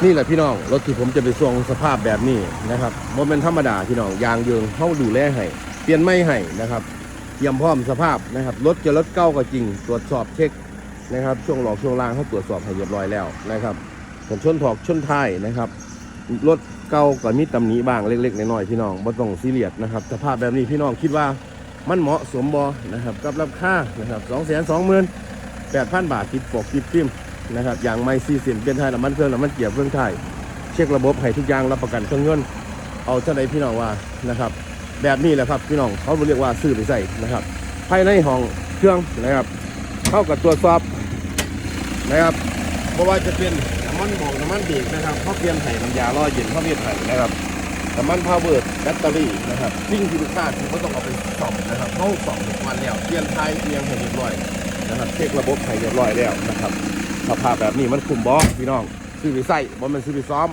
นี่แหละพี่น้องรถที่ผมจะไปส่งสภาพแบบนี้นะครับบ่เป็นธรรมดาพี่น้องยางเยิงเขาดูแลให้เปลี่ยนไม่ให้นะครับเตรียมพร้อมสภาพนะครับรถจะรถเก่าก็จริงตรวจสอบเช็คนะครับช่วงหลอกช่วงล่างเขาตรวจสอบให้เรียบร้อยแล้วนะครับกันชนถอกชนท้ายนะครับรถเก่าก็มีตำหนิบ้างเล็กๆน้อยๆพี่น้องบ่ต้องซีเรียสนะครับสภาพแบบนี้พี่น้องคิดว่ามันเหมาะสมบ่นะครับกับราคานะครับ228,000 บาทติดปกติดฟิล์มนะครับอย่างไม่ซีเสียนเป็นไทยน้ำมันเครื่องน้ำมันเกียร์เครื่องไทยเช็คระบบให้ทุกอย่างรับประกันเครื่องยนต์เอาเท่าใดพี่น้องว่านะครับแบบนี้แหละครับพี่น้องเขาเรียกว่าซื้อไปใส่นะครับภายในห้องเครื่องนะครับเข้ากับตรวจสอบนะครับเพราะว่าจะเป็นน้ำมันหมอกน้ำมันเบรกนะครับเขาเปลี่ยนไถ่น้ำยาล่อเย็นเขาเปลี่ยนไถ่นะครับน้ำมันพาวเวอร์แบตเตอรี่นะครับสิ่งที่ลูกค้าคือเขาต้องเอาไปซ่อมนะครับเขาซ่อมทุกวันแล้วเปลี่ยนไถ่เปลี่ยนให้เรียบร้อยนะครับเช็คระบบให้เรียบร้อยแล้วนะครับสภาพแบบนี้มันคุ้มบอพี่น้องซื้อไปใส่บอมันซื้อไปซ้อม